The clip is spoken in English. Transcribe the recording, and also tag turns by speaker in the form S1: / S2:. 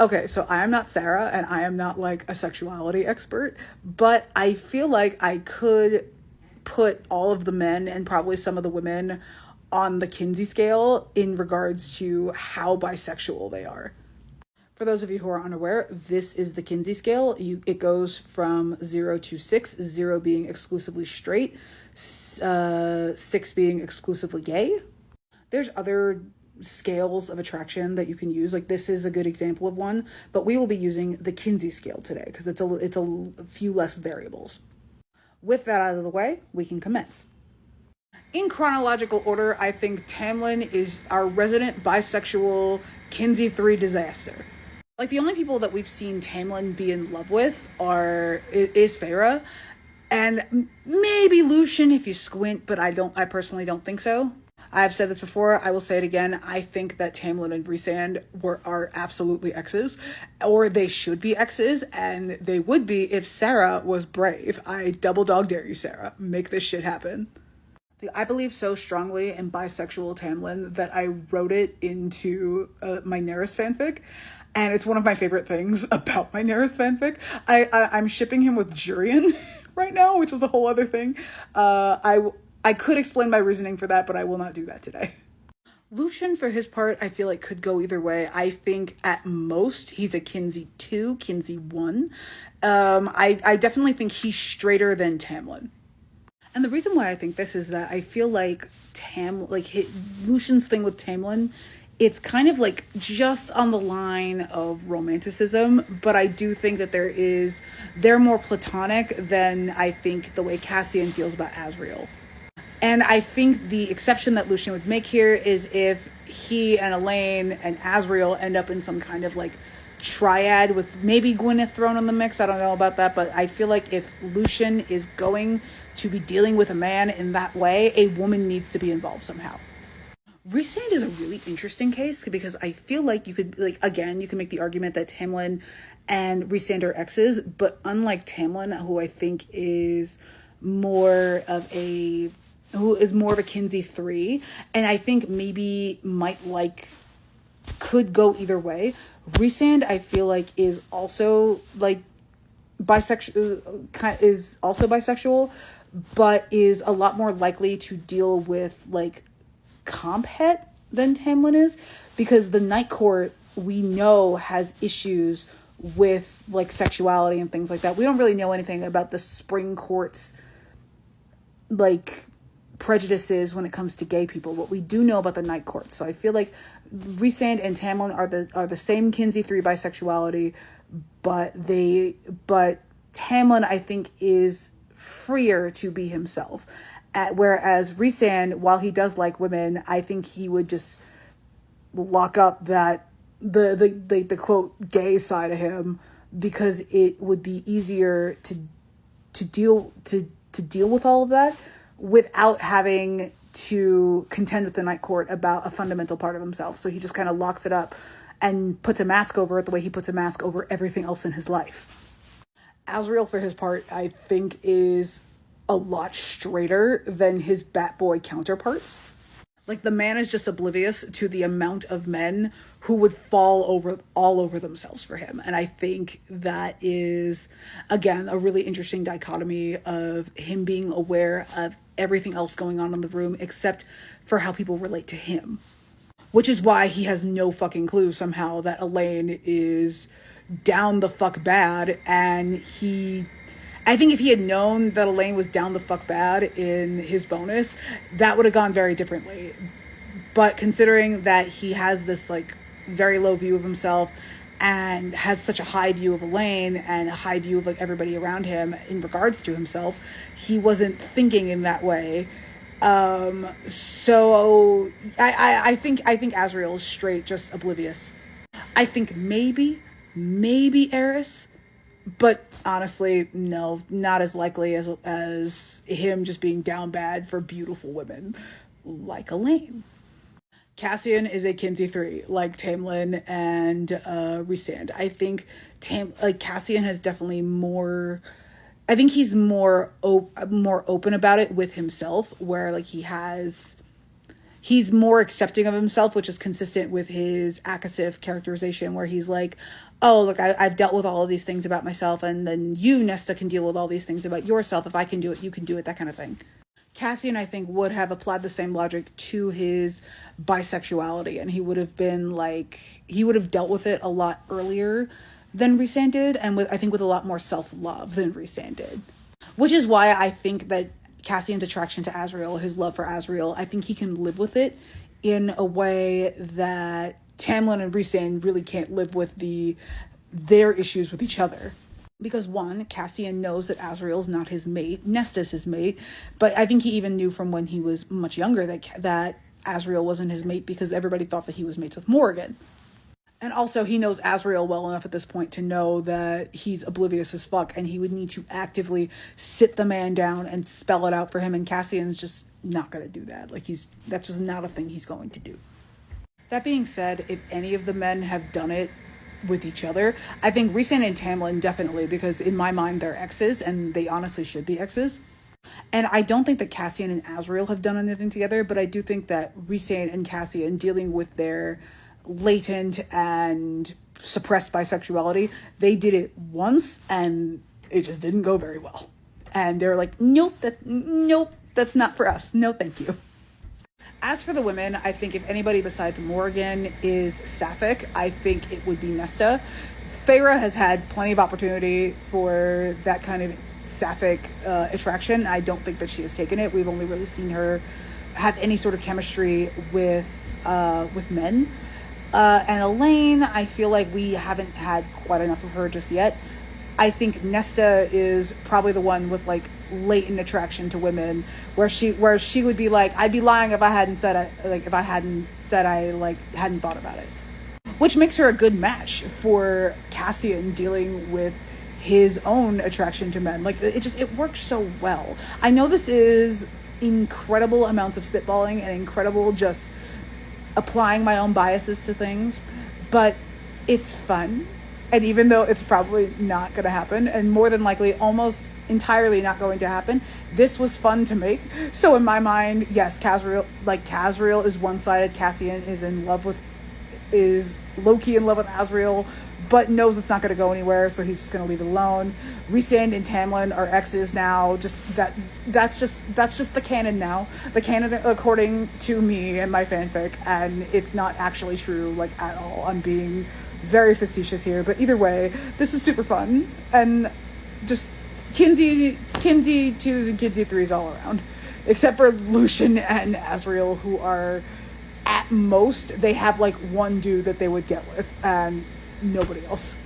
S1: Okay, so I am not Sarah and I am not like a sexuality expert, but I feel like I could put all of the men and probably some of the women on the Kinsey scale in regards to how bisexual they are. For those of you who are unaware, this is the Kinsey scale. It goes from 0 to 6, 0 being exclusively straight, 6 being exclusively gay. There's other scales of attraction that you can use. Like this is a good example of one, but we will be using the Kinsey scale today because it's a few less variables. With that out of the way, we can commence. In chronological order, I think Tamlin is our resident bisexual Kinsey 3 disaster. Like the only people that we've seen Tamlin be in love with is Feyre and maybe Lucien if you squint, but I personally don't think so. I've said this before, I will say it again. I think that Tamlin and Rhysand are absolutely exes, or they should be exes, and they would be if Sarah was brave. I double dog dare you, Sarah. Make this shit happen. I believe so strongly in bisexual Tamlin that I wrote it into my Neris fanfic, and it's one of my favorite things about my Neris fanfic. I'm shipping him with Jurian right now, which is a whole other thing. I could explain my reasoning for that, but I will not do that today. Lucien, for his part, I feel like could go either way. I think at most he's a Kinsey 2, Kinsey 1. I definitely think he's straighter than Tamlin. And the reason why I think this is that I feel like Lucien's thing with Tamlin, it's kind of like just on the line of romanticism, but I do think that they're more platonic than I think the way Cassian feels about Azriel. And I think the exception that Lucien would make here is if he and Elaine and Azriel end up in some kind of like triad with maybe Gwyneth thrown in the mix. I don't know about that, but I feel like if Lucien is going to be dealing with a man in that way, a woman needs to be involved somehow. Rhysand is a really interesting case because I feel like you could, like, again, you can make the argument that Tamlin and Rhysand are exes, but unlike Tamlin, who I think is more of a Kinsey 3, and I think maybe could go either way. Rhysand, I feel like, is also like bisexual, but is a lot more likely to deal with like comp het than Tamlin is, because the Night Court we know has issues with like sexuality and things like that. We don't really know anything about the Spring Court's like prejudices when it comes to gay people. What we do know about the Night Court. So I feel like Rhysand and Tamlin are the same Kinsey 3 bisexuality, but Tamlin I think is freer to be himself. Whereas Rhysand, while he does like women, I think he would just lock up that the quote gay side of him, because it would be easier to deal with all of that without having to contend with the Night Court about a fundamental part of himself. So he just kind of locks it up and puts a mask over it the way he puts a mask over everything else in his life. Azriel, for his part, I think is a lot straighter than his bat boy counterparts. Like, the man is just oblivious to the amount of men who would fall all over themselves for him. And I think that is, again, a really interesting dichotomy of him being aware of everything else going on in the room except for how people relate to him. Which is why he has no fucking clue somehow that Elaine is down the fuck bad, and I think if he had known that Elaine was down the fuck bad in his bonus, that would have gone very differently. But considering that he has this like very low view of himself and has such a high view of Elaine and a high view of like everybody around him in regards to himself, he wasn't thinking in that way. So I think Azriel is straight just oblivious. I think maybe Eris, but honestly, no, not as likely as him just being down bad for beautiful women like Elaine. Cassian is a Kinsey 3, like Tamlin and Rhysand. I think Cassian has definitely more. I think he's more open about it with himself, where like he has he's more accepting of himself, which is consistent with his Akasif characterization, where he's like, oh, look, I've dealt with all of these things about myself, and then you, Nesta, can deal with all these things about yourself. If I can do it, you can do it, that kind of thing. Cassian, I think, would have applied the same logic to his bisexuality, and he would have been like, he would have dealt with it a lot earlier than Rhysand did, and I think with a lot more self-love than Rhysand did. Which is why I think that Cassian's attraction to Azriel, his love for Azriel, I think he can live with it in a way that Tamlin and Rhysand really can't live with their issues with each other. Because one, Cassian knows that Azriel's not his mate, Nesta's his mate, but I think he even knew from when he was much younger that Azriel wasn't his mate because everybody thought that he was mates with Morrigan. And also he knows Azriel well enough at this point to know that he's oblivious as fuck, and he would need to actively sit the man down and spell it out for him, and Cassian's just not going to do that. Like, that's just not a thing he's going to do. That being said, if any of the men have done it with each other, I think Rhysand and Tamlin definitely, because in my mind they're exes, and they honestly should be exes. And I don't think that Cassian and Azriel have done anything together, but I do think that Rhysand and Cassian, dealing with their latent and suppressed bisexuality, they did it once and it just didn't go very well. And they're like, nope, that's not for us. No, thank you. As for the women, I think if anybody besides Morrigan is sapphic, I think it would be Nesta. Feyre has had plenty of opportunity for that kind of sapphic attraction. I don't think that she has taken it. We've only really seen her have any sort of chemistry with men. And Elaine, I feel like we haven't had quite enough of her just yet. I think Nesta is probably the one with like latent attraction to women, where she would be like, I'd be lying if I hadn't said I hadn't thought about it. Which makes her a good match for Cassian dealing with his own attraction to men. Like, it works so well. I know this is incredible amounts of spitballing and incredible just applying my own biases to things, but it's fun. And even though it's probably not going to happen, and more than likely almost entirely not going to happen, this was fun to make. So in my mind, yes, Azriel is one-sided. Cassian is low-key in love with Azriel, but knows it's not going to go anywhere, so he's just going to leave it alone. Rhysand and Tamlin are exes now. That's just the canon now. The canon according to me and my fanfic, and it's not actually true, like, at all. I'm being very facetious here, but either way, this is super fun, and just Kinsey 2s and Kinsey 3s all around, except for Lucien and Azriel, who are, at most, they have like one dude that they would get with, and nobody else.